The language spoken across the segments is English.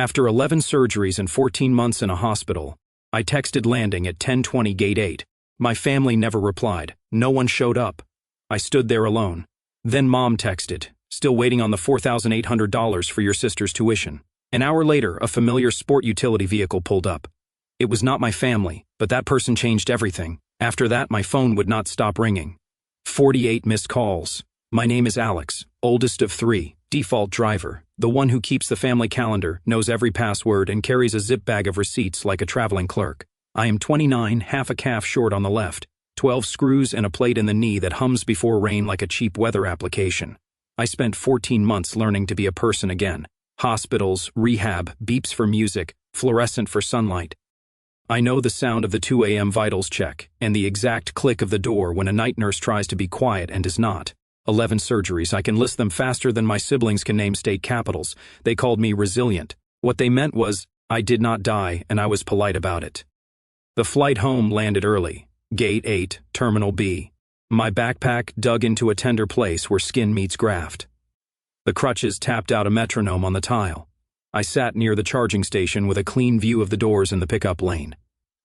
After 11 surgeries and 14 months in a hospital, I texted landing at 10:20 gate 8. My family never replied. No one showed up. I stood there alone. Then Mom texted, still waiting on the $4,800 for your sister's tuition. An hour later, a familiar sport utility vehicle pulled up. It was not my family, but that person changed everything. After that, my phone would not stop ringing. 48 missed calls. My name is Alex, oldest of 3, default driver, the one who keeps the family calendar, knows every password, and carries a zip bag of receipts like a traveling clerk. I am 29, half a calf short on the left, 12 screws and a plate in the knee that hums before rain like a cheap weather application. I spent 14 months learning to be a person again. Hospitals, rehab, beeps for music, fluorescent for sunlight. I know the sound of the 2 a.m. vitals check and the exact click of the door when a night nurse tries to be quiet and is not. 11 surgeries, I can list them faster than my siblings can name state capitals. They called me resilient. What they meant was, I did not die and I was polite about it. The flight home landed early. Gate 8, Terminal B. My backpack dug into a tender place where skin meets graft. The crutches tapped out a metronome on the tile. I sat near the charging station with a clean view of the doors in the pickup lane.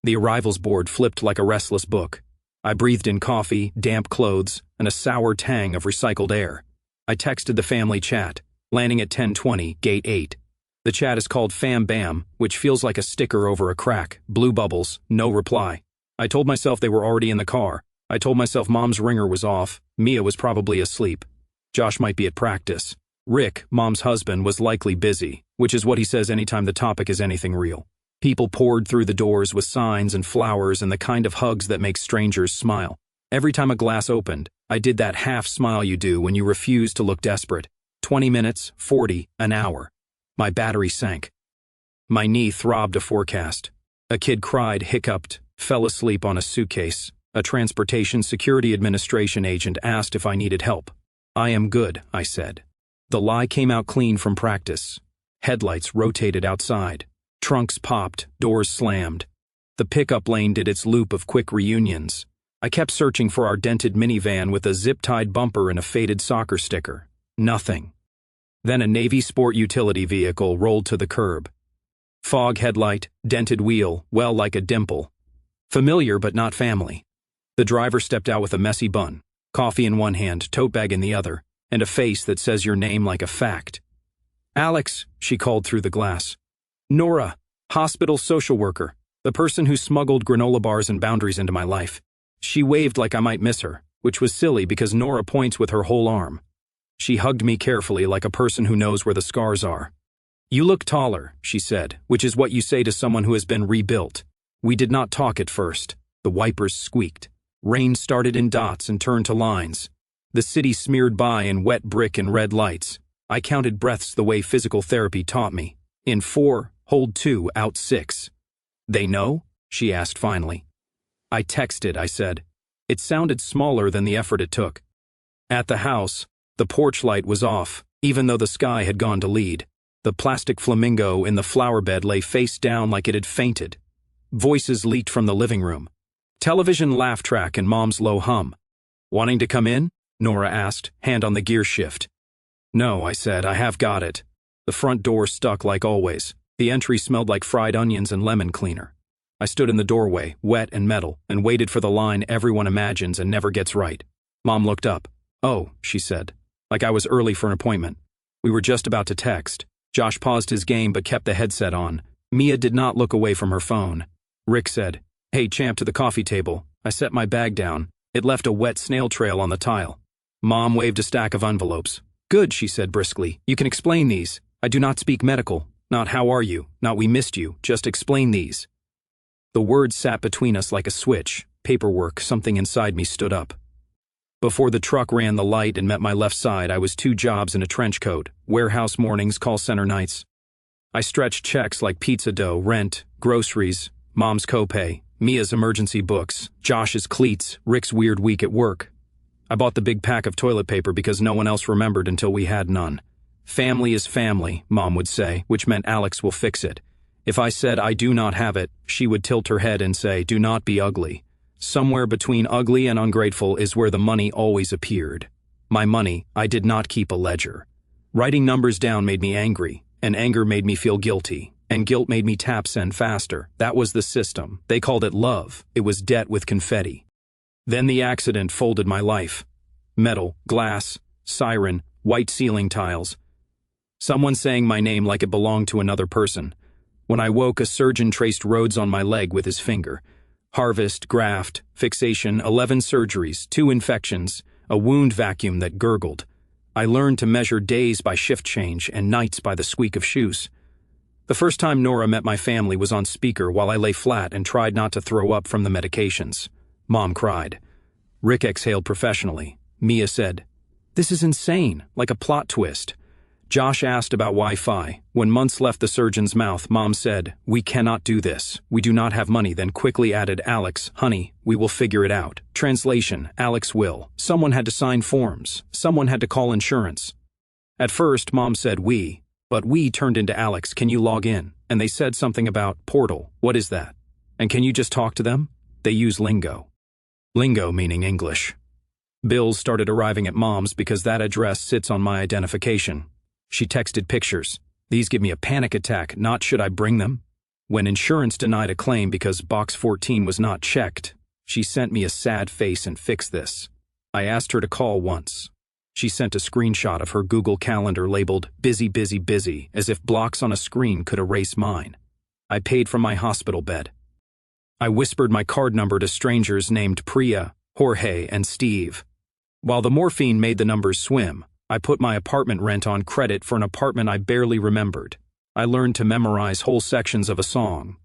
The arrivals board flipped like a restless book. I breathed in coffee, damp clothes, and a sour tang of recycled air. I texted the family chat, landing at 10:20, gate 8. The chat is called Fam Bam, which feels like a sticker over a crack, blue bubbles, no reply. I told myself they were already in the car. I told myself Mom's ringer was off, Mia was probably asleep. Josh might be at practice. Rick, Mom's husband, was likely busy, which is what he says anytime the topic is anything real. People poured through the doors with signs and flowers and the kind of hugs that make strangers smile. Every time a glass opened, I did that half smile you do when you refuse to look desperate. 20 minutes, 40, an hour. My battery sank. My knee throbbed a forecast. A kid cried, hiccuped, fell asleep on a suitcase. A Transportation Security Administration agent asked if I needed help. I am good, I said. The lie came out clean from practice. Headlights rotated outside. Trunks popped, doors slammed. The pickup lane did its loop of quick reunions. I kept searching for our dented minivan with a zip-tied bumper and a faded soccer sticker. Nothing. Then a Navy sport utility vehicle rolled to the curb. Fog headlight, dented wheel, well like a dimple. Familiar but not family. The driver stepped out with a messy bun, coffee in one hand, tote bag in the other, and a face that says your name like a fact. Alex, she called through the glass. Nora, hospital social worker, the person who smuggled granola bars and boundaries into my life. She waved like I might miss her, which was silly because Nora points with her whole arm. She hugged me carefully like a person who knows where the scars are. You look taller, she said, which is what you say to someone who has been rebuilt. We did not talk at first. The wipers squeaked. Rain started in dots and turned to lines. The city smeared by in wet brick and red lights. I counted breaths the way physical therapy taught me. In 4, hold 2, out 6. They know? She asked finally. I texted, I said. It sounded smaller than the effort it took. At the house, the porch light was off, even though the sky had gone to lead. The plastic flamingo in the flower bed lay face down like it had fainted. Voices leaked from the living room. Television laugh track and Mom's low hum. Wanting to come in? Nora asked, hand on the gear shift. No, I said, I have got it. The front door stuck like always. The entry smelled like fried onions and lemon cleaner. I stood in the doorway, wet and metal, and waited for the line everyone imagines and never gets right. Mom looked up. Oh, she said, like I was early for an appointment. We were just about to text. Josh paused his game but kept the headset on. Mia did not look away from her phone. Rick said, Hey, champ, to the coffee table. I set my bag down. It left a wet snail trail on the tile. Mom waved a stack of envelopes. Good, she said briskly. You can explain these. I do not speak medical. Not how are you, not we missed you. Just explain these. The words sat between us like a switch. Paperwork, something inside me stood up. Before the truck ran the light and met my left side, I was 2 jobs in a trench coat, warehouse mornings, call center nights. I stretched checks like pizza dough, rent, groceries, Mom's copay, Mia's emergency books, Josh's cleats, Rick's weird week at work. I bought the big pack of toilet paper because no one else remembered until we had none. Family is family, Mom would say, which meant Alex will fix it. If I said I do not have it, she would tilt her head and say, do not be ugly. Somewhere between ugly and ungrateful is where the money always appeared. My money, I did not keep a ledger. Writing numbers down made me angry, and anger made me feel guilty, and guilt made me tap send faster. That was the system. They called it love. It was debt with confetti. Then the accident folded my life. Metal, glass, siren, white ceiling tiles. Someone saying my name like it belonged to another person. When I woke, a surgeon traced roads on my leg with his finger. Harvest, graft, fixation, 11 surgeries, 2 infections, a wound vacuum that gurgled. I learned to measure days by shift change and nights by the squeak of shoes. The first time Nora met my family was on speaker while I lay flat and tried not to throw up from the medications. Mom cried. Rick exhaled professionally. Mia said, "This is insane, like a plot twist." Josh asked about Wi-Fi. When months left the surgeon's mouth, Mom said, "We cannot do this. We do not have money," then quickly added, "Alex, honey, we will figure it out." Translation, Alex will. Someone had to sign forms. Someone had to call insurance. At first, Mom said we, but we turned into Alex, "Can you log in?" And they said something about portal. What is that? And can you just talk to them? They use lingo. Lingo meaning English. Bills started arriving at Mom's because that address sits on my identification. She texted pictures. These give me a panic attack, not should I bring them? When insurance denied a claim because box 14 was not checked, she sent me a sad face and fix this. I asked her to call once. She sent a screenshot of her Google Calendar labeled busy, busy, busy, as if blocks on a screen could erase mine. I paid from my hospital bed. I whispered my card number to strangers named Priya, Jorge, and Steve. While the morphine made the numbers swim, I put my apartment rent on credit for an apartment I barely remembered. I learned to memorize whole sections of a song.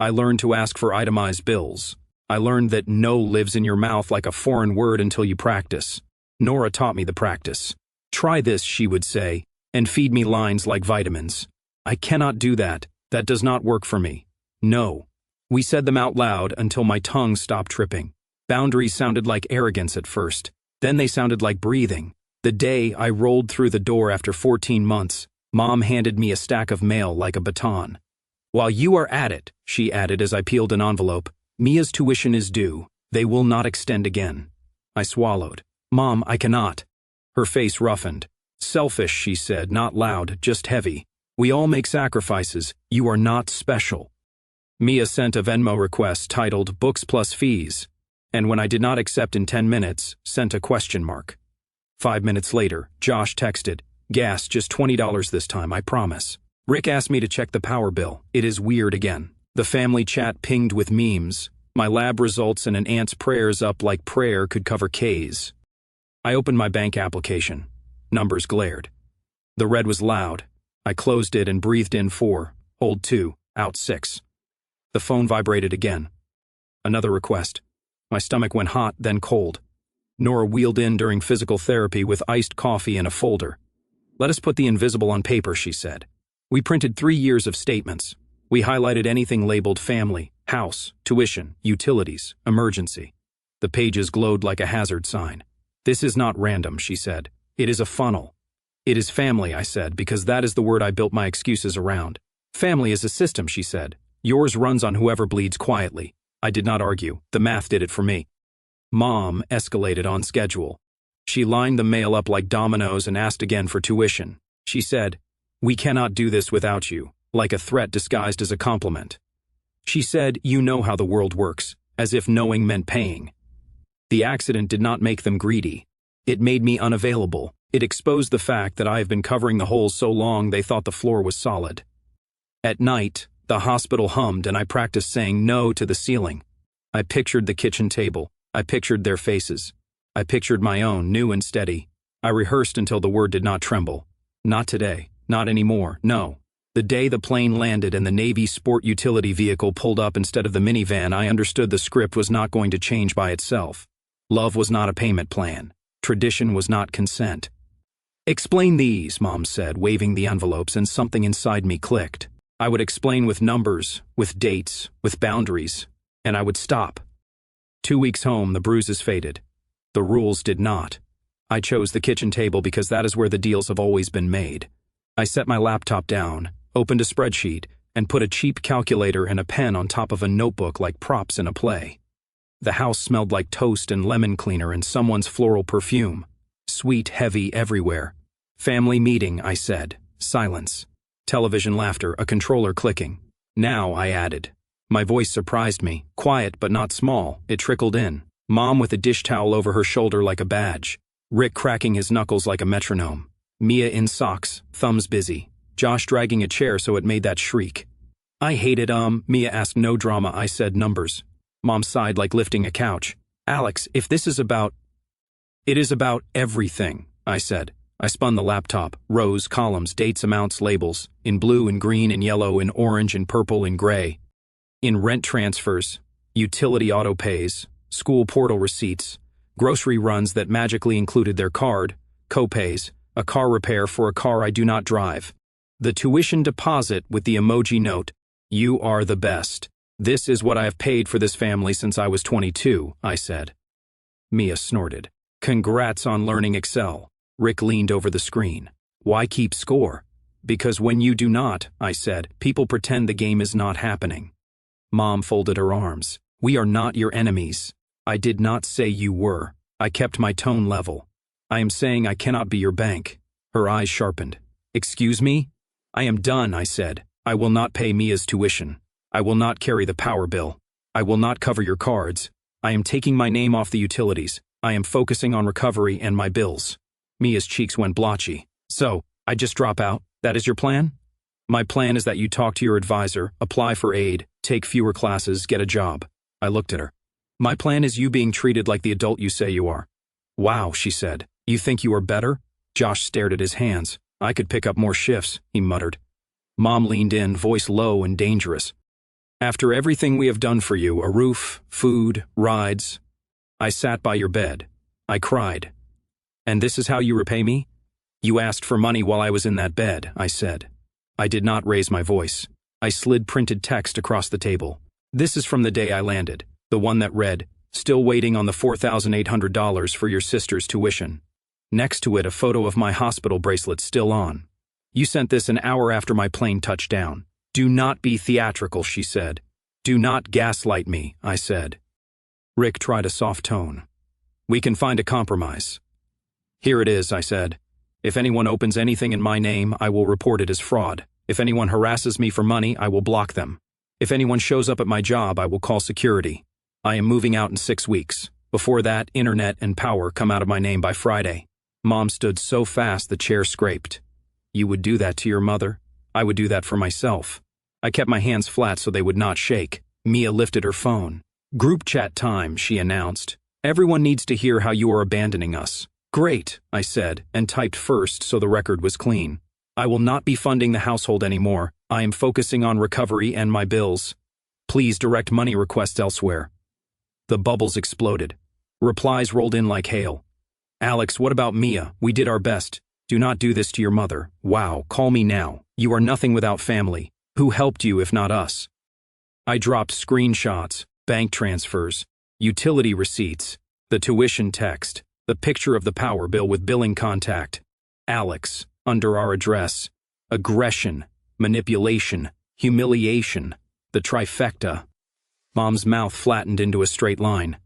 I learned to ask for itemized bills. I learned that no lives in your mouth like a foreign word until you practice. Nora taught me the practice. Try this, she would say, and feed me lines like vitamins. I cannot do that. That does not work for me. No. We said them out loud until my tongue stopped tripping. Boundaries sounded like arrogance at first. Then they sounded like breathing. The day I rolled through the door after 14 months, Mom handed me a stack of mail like a baton. "While you are at it," she added as I peeled an envelope, "Mia's tuition is due. They will not extend again." I swallowed. "Mom, I cannot." Her face roughened. "Selfish," she said, not loud, just heavy. "We all make sacrifices. You are not special." Mia sent a Venmo request titled Books Plus Fees, and when I did not accept in 10 minutes, sent a question mark. 5 minutes later, Josh texted, "Gas, just $20 this time, I promise." Rick asked me to check the power bill. It is weird again. The family chat pinged with memes. My lab results and an aunt's prayers up like prayer could cover K's. I opened my bank application. Numbers glared. The red was loud. I closed it and breathed in 4, hold 2, out 6. The phone vibrated again. Another request. My stomach went hot, then cold. Nora wheeled in during physical therapy with iced coffee and a folder. "Let us put the invisible on paper," she said. We printed 3 years of statements. We highlighted anything labeled family, house, tuition, utilities, emergency. The pages glowed like a hazard sign. "This is not random," she said. "It is a funnel." "It is family," I said, because that is the word I built my excuses around. "Family is a system," she said. "Yours runs on whoever bleeds quietly." I did not argue. The math did it for me. Mom escalated on schedule. She lined the mail up like dominoes and asked again for tuition. She said, "We cannot do this without you," like a threat disguised as a compliment. She said, "You know how the world works," as if knowing meant paying. The accident did not make them greedy. It made me unavailable. It exposed the fact that I have been covering the holes so long they thought the floor was solid. At night, the hospital hummed and I practiced saying no to the ceiling. I pictured the kitchen table. I pictured their faces. I pictured my own, new and steady. I rehearsed until the word did not tremble. Not today. Not anymore. No. The day the plane landed and the Navy sport utility vehicle pulled up instead of the minivan, I understood the script was not going to change by itself. Love was not a payment plan. Tradition was not consent. "Explain these," Mom said, waving the envelopes, and something inside me clicked. I would explain with numbers, with dates, with boundaries, and I would stop. 2 weeks home, the bruises faded. The rules did not. I chose the kitchen table because that is where the deals have always been made. I set my laptop down, opened a spreadsheet, and put a cheap calculator and a pen on top of a notebook like props in a play. The house smelled like toast and lemon cleaner and someone's floral perfume. Sweet, heavy, everywhere. "Family meeting," I said. Silence. Television laughter, a controller clicking. Now, I added. My voice surprised me. Quiet but not small, it trickled in. Mom with a dish towel over her shoulder like a badge. Rick cracking his knuckles like a metronome. Mia in socks, thumbs busy. Josh dragging a chair so it made that shriek. I hate it, Mia asked. No drama, I said. Numbers. Mom sighed like lifting a couch. Alex, if this is about... It is about everything, I said. I spun the laptop. Rows, columns, dates, amounts, labels. In blue and green and yellow and orange and purple and gray. In rent transfers, utility auto pays, school portal receipts, grocery runs that magically included their card, co-pays, a car repair for a car I do not drive. The tuition deposit with the emoji note, "You are the best. This is what I have paid for this family since I was 22, I said. Mia snorted. Congrats on learning Excel. Rick leaned over the screen. Why keep score? Because when you do not, I said, people pretend the game is not happening. Mom folded her arms. We are not your enemies. I did not say you were. I kept my tone level. I am saying I cannot be your bank. Her eyes sharpened. Excuse me? I am done, I said. I will not pay Mia's tuition. I will not carry the power bill. I will not cover your cards. I am taking my name off the utilities. I am focusing on recovery and my bills. Mia's cheeks went blotchy. So, I just drop out? That is your plan? My plan is that you talk to your advisor, apply for aid, take fewer classes, get a job. I looked at her. My plan is you being treated like the adult you say you are. Wow, she said. You think you are better? Josh stared at his hands. I could pick up more shifts, he muttered. Mom leaned in, voice low and dangerous. After everything we have done for you, a roof, food, rides, I sat by your bed. I cried. And this is how you repay me? You asked for money while I was in that bed, I said. I did not raise my voice. I slid printed text across the table. This is from the day I landed, the one that read, still waiting on the $4,800 for your sister's tuition. Next to it, a photo of my hospital bracelet still on. You sent this an hour after my plane touched down. Do not be theatrical, she said. Do not gaslight me, I said. Rick tried a soft tone. We can find a compromise. Here it is, I said. If anyone opens anything in my name, I will report it as fraud. If anyone harasses me for money, I will block them. If anyone shows up at my job, I will call security. I am moving out in 6 weeks. Before that, internet and power come out of my name by Friday. Mom stood so fast the chair scraped. You would do that to your mother? I would do that for myself. I kept my hands flat so they would not shake. Mia lifted her phone. Group chat time, she announced. Everyone needs to hear how you are abandoning us. Great, I said, and typed first so the record was clean. I will not be funding the household anymore. I am focusing on recovery and my bills. Please direct money requests elsewhere. The bubbles exploded. Replies rolled in like hail. Alex, what about Mia? We did our best. Do not do this to your mother. Wow, call me now. You are nothing without family. Who helped you if not us? I dropped screenshots, bank transfers, utility receipts, the tuition text, the picture of the power bill with billing contact. Alex, under our address. Aggression, manipulation, humiliation, the trifecta. Mom's mouth flattened into a straight line.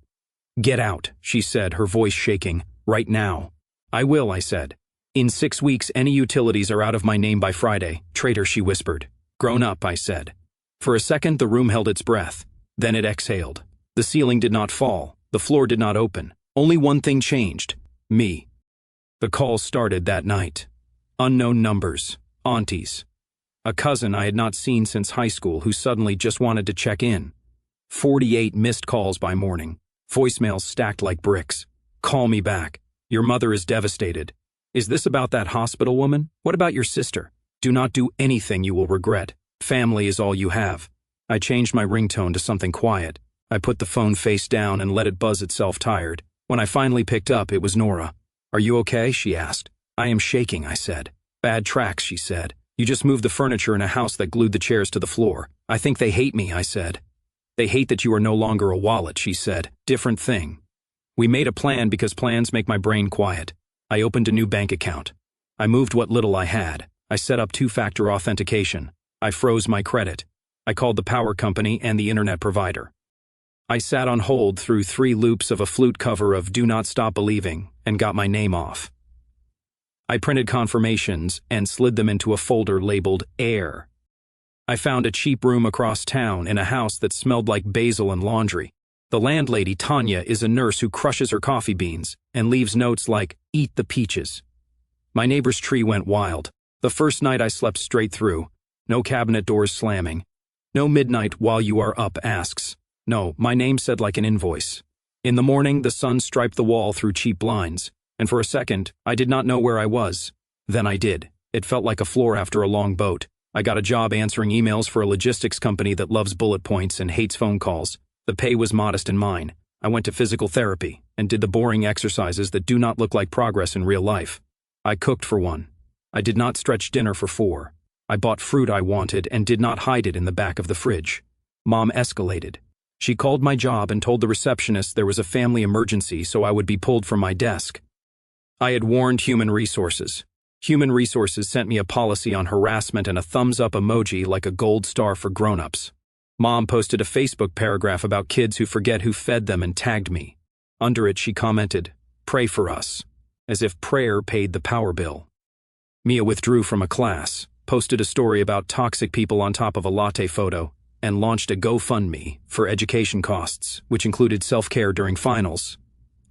Get out, she said, her voice shaking. Right now. I will, I said. In 6 weeks, any utilities are out of my name by Friday. Traitor, she whispered. Grown up, I said. For a second, the room held its breath. Then it exhaled. The ceiling did not fall. The floor did not open. Only one thing changed. Me. The calls started that night. Unknown numbers. Aunties. A cousin I had not seen since high school who suddenly just wanted to check in. 48 missed calls by morning. Voicemails stacked like bricks. Call me back. Your mother is devastated. Is this about that hospital woman? What about your sister? Do not do anything you will regret. Family is all you have. I changed my ringtone to something quiet. I put the phone face down and let it buzz itself tired. When I finally picked up, it was Nora. Are you okay? She asked. I am shaking, I said. Bad tracks, she said. You just moved the furniture in a house that glued the chairs to the floor. I think they hate me, I said. They hate that you are no longer a wallet, she said. Different thing. We made a plan because plans make my brain quiet. I opened a new bank account. I moved what little I had. I set up 2-factor authentication. I froze my credit. I called the power company and the internet provider. I sat on hold through 3 loops of a flute cover of Do Not Stop Believing and got my name off. I printed confirmations and slid them into a folder labeled Air. I found a cheap room across town in a house that smelled like basil and laundry. The landlady, Tanya, is a nurse who crushes her coffee beans and leaves notes like, "Eat the peaches." My neighbor's tree went wild. The first night I slept straight through. No cabinet doors slamming. No midnight while you are up asks. No, my name said like an invoice. In the morning, the sun striped the wall through cheap blinds, and for a second, I did not know where I was. Then I did. It felt like a floor after a long boat. I got a job answering emails for a logistics company that loves bullet points and hates phone calls. The pay was modest in mine. I went to physical therapy and did the boring exercises that do not look like progress in real life. I cooked for one. I did not stretch dinner for 4. I bought fruit I wanted and did not hide it in the back of the fridge. Mom escalated. She called my job and told the receptionist there was a family emergency, so I would be pulled from my desk. I had warned Human Resources. Human Resources sent me a policy on harassment and a thumbs-up emoji like a gold star for grown-ups. Mom posted a Facebook paragraph about kids who forget who fed them and tagged me. Under it, she commented, "Pray for us," as if prayer paid the power bill. Mia withdrew from a class, posted a story about toxic people on top of a latte photo, and launched a GoFundMe for education costs, which included self-care during finals.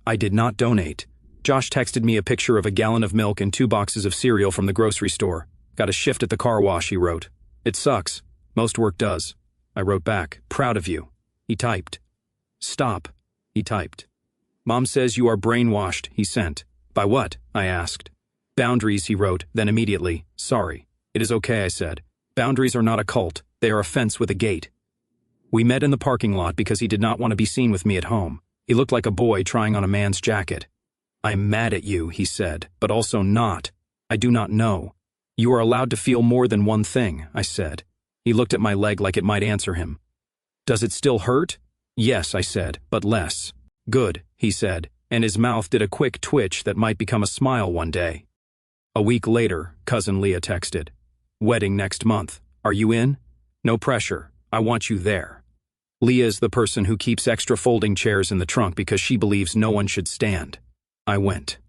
I did not donate. Josh texted me a picture of a gallon of milk and 2 boxes of cereal from the grocery store. "Got a shift at the car wash," he wrote. "It sucks. Most work does." I wrote back, "Proud of you." He typed. "Stop," he typed. "Mom says you are brainwashed," he sent. "By what?" I asked. "Boundaries," he wrote, then immediately, "Sorry." "It is okay," I said. "Boundaries are not a cult. They are a fence with a gate." We met in the parking lot because he did not want to be seen with me at home. He looked like a boy trying on a man's jacket. "I'm mad at you," he said, "but also not. I do not know." "You are allowed to feel more than one thing," I said. He looked at my leg like it might answer him. "Does it still hurt?" "Yes," I said, "but less." "Good," he said, and his mouth did a quick twitch that might become a smile one day. A week later, cousin Leah texted, "Wedding next month. Are you in? No pressure. I want you there." Leah is the person who keeps extra folding chairs in the trunk because she believes no one should stand. I went.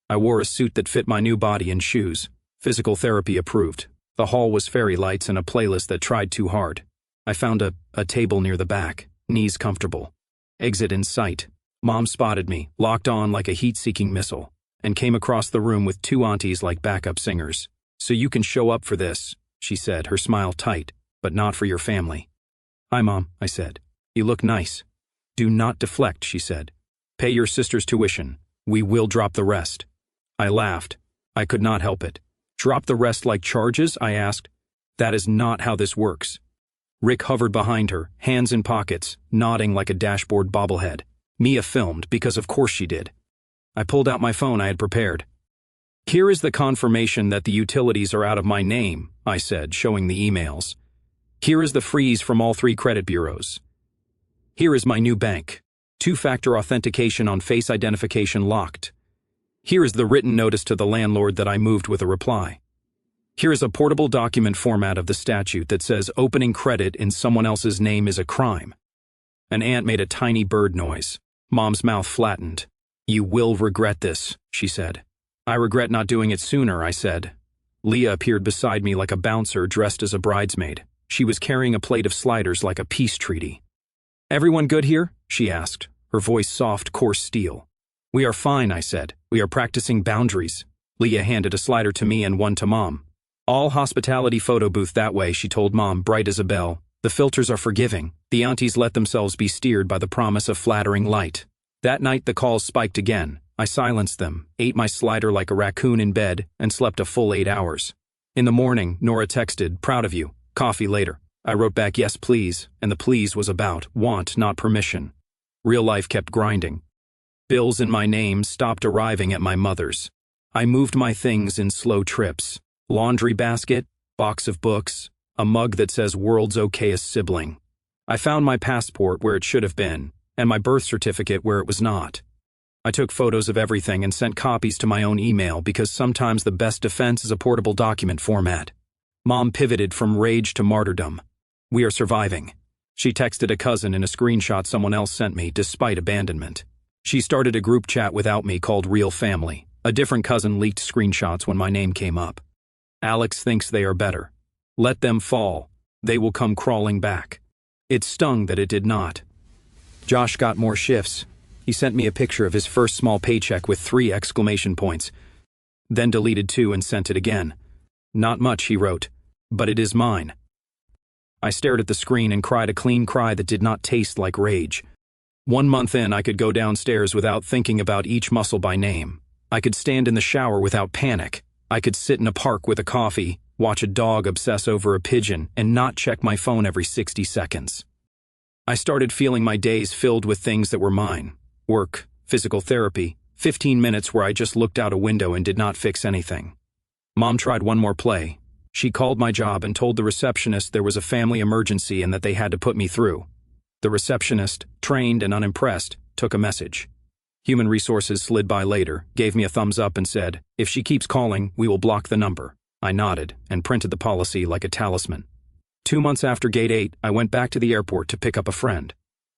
I wore a suit that fit my new body and shoes. Physical therapy approved. The hall was fairy lights and a playlist that tried too hard. I found a table near the back, knees comfortable. Exit in sight. Mom spotted me, locked on like a heat-seeking missile, and came across the room with 2 aunties like backup singers. "So you can show up for this," she said, her smile tight, "but not for your family." "Hi, Mom," I said. "You look nice." "Do not deflect," she said. "Pay your sister's tuition. We will drop the rest." I laughed. I could not help it. "Drop the rest like charges?" I asked. "That is not how this works." Rick hovered behind her, hands in pockets, nodding like a dashboard bobblehead. Mia filmed because of course she did. I pulled out my phone I had prepared. "Here is the confirmation that the utilities are out of my name," I said, showing the emails. "Here is the freeze from all 3 credit bureaus. Here is my new bank. 2-factor authentication on face identification locked. Here is the written notice to the landlord that I moved with a reply. Here is a portable document format of the statute that says opening credit in someone else's name is a crime." An ant made a tiny bird noise. Mom's mouth flattened. "You will regret this," she said. "I regret not doing it sooner," I said. Leah appeared beside me like a bouncer dressed as a bridesmaid. She was carrying a plate of sliders like a peace treaty. "Everyone good here?" she asked, her voice soft, coarse steel. "We are fine," I said. "We are practicing boundaries." Leah handed a slider to me and one to Mom. "All hospitality photo booth that way," she told Mom, bright as a bell. "The filters are forgiving. The aunties let themselves be steered by the promise of flattering light." That night the calls spiked again. I silenced them, ate my slider like a raccoon in bed, and slept a full 8 hours. In the morning, Nora texted, "Proud of you. Coffee later." I wrote back, "Yes, please," and the please was about want, not permission. Real life kept grinding. Bills in my name stopped arriving at my mother's. I moved my things in slow trips. Laundry basket, box of books, a mug that says "World's Okayest Sibling." I found my passport where it should have been, and my birth certificate where it was not. I took photos of everything and sent copies to my own email because sometimes the best defense is a portable document format. Mom pivoted from rage to martyrdom. "We are surviving." She texted a cousin in a screenshot someone else sent me, despite abandonment. She started a group chat without me called Real Family. A different cousin leaked screenshots when my name came up. Alex thinks they are better. Let them fall. They will come crawling back. It stung that it did not. Josh got more shifts. He sent me a picture of his first small paycheck with 3 exclamation points. Then deleted 2 and sent it again. Not much, he wrote, but it is mine. I stared at the screen and cried a clean cry that did not taste like rage. 1 month in, I could go downstairs without thinking about each muscle by name. I could stand in the shower without panic. I could sit in a park with a coffee, watch a dog obsess over a pigeon, and not check my phone every 60 seconds. I started feeling my days filled with things that were mine. Work, physical therapy, 15 minutes where I just looked out a window and did not fix anything. Mom tried one more play. She called my job and told the receptionist there was a family emergency and that they had to put me through. The receptionist, trained and unimpressed, took a message. Human Resources slid by later, gave me a thumbs up and said, "If she keeps calling, we will block the number." I nodded and printed the policy like a talisman. 2 months after Gate 8, I went back to the airport to pick up a friend.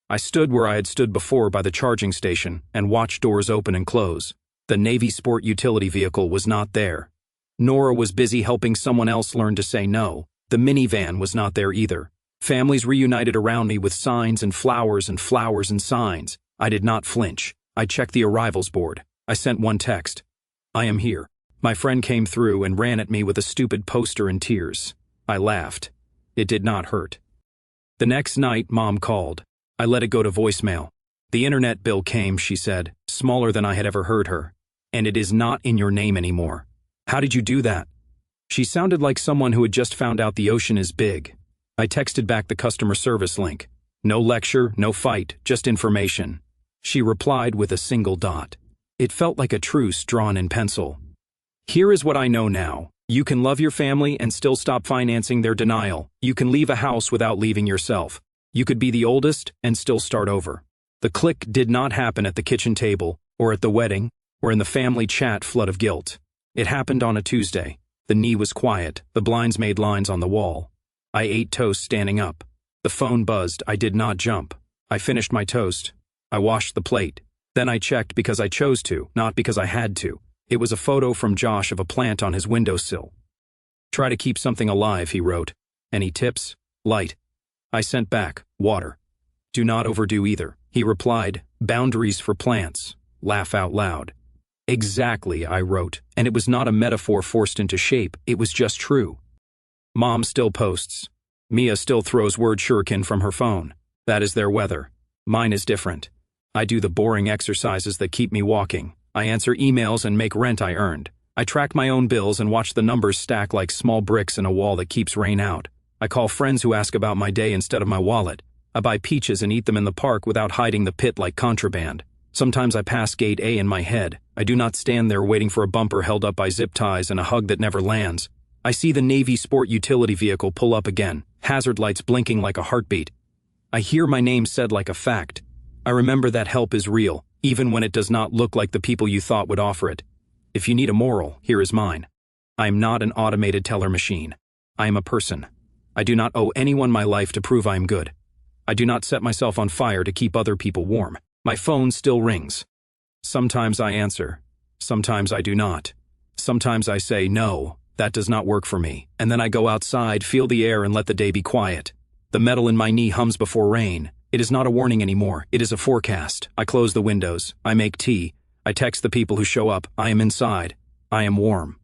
I stood where I had stood before by the charging station and watched doors open and close. The Navy Sport utility vehicle was not there. Nora was busy helping someone else learn to say no. The minivan was not there either. Families reunited around me with signs and flowers and signs. I did not flinch. I checked the arrivals board. I sent one text. "I am here." My friend came through and ran at me with a stupid poster and tears. I laughed. It did not hurt. The next night, Mom called. I let it go to voicemail. "The internet bill came," she said, smaller than I had ever heard her. "And it is not in your name anymore. How did you do that?" She sounded like someone who had just found out the ocean is big. I texted back the customer service link. No lecture, no fight, just information. She replied with a single dot. It felt like a truce drawn in pencil. "Here is what I know now. You can love your family and still stop financing their denial. You can leave a house without leaving yourself. You could be the oldest and still start over." The click did not happen at the kitchen table, or at the wedding, or in the family chat flood of guilt. It happened on a Tuesday. The knee was quiet, the blinds made lines on the wall. I ate toast standing up. The phone buzzed. I did not jump. I finished my toast. I washed the plate. Then I checked because I chose to, not because I had to. It was a photo from Josh of a plant on his windowsill. "Try to keep something alive," he wrote. "Any tips?" "Light." I sent back, "Water." "Do not overdo either." He replied, "Boundaries for plants. Laugh out loud." "Exactly," I wrote, and it was not a metaphor forced into shape, it was just true. Mom still posts. Mia still throws word shuriken from her phone. That is their weather. Mine is different. I do the boring exercises that keep me walking. I answer emails and make rent I earned. I track my own bills and watch the numbers stack like small bricks in a wall that keeps rain out. I call friends who ask about my day instead of my wallet. I buy peaches and eat them in the park without hiding the pit like contraband. Sometimes I pass Gate A in my head. I do not stand there waiting for a bumper held up by zip ties and a hug that never lands. I see the Navy Sport utility vehicle pull up again, hazard lights blinking like a heartbeat. I hear my name said like a fact. I remember that help is real, even when it does not look like the people you thought would offer it. If you need a moral, here is mine. I am not an automated teller machine. I am a person. I do not owe anyone my life to prove I am good. I do not set myself on fire to keep other people warm. My phone still rings. Sometimes I answer. Sometimes I do not. Sometimes I say, no, that does not work for me. And then I go outside, feel the air, and let the day be quiet. The metal in my knee hums before rain. It is not a warning anymore. It is a forecast. I close the windows. I make tea. I text the people who show up. I am inside. I am warm.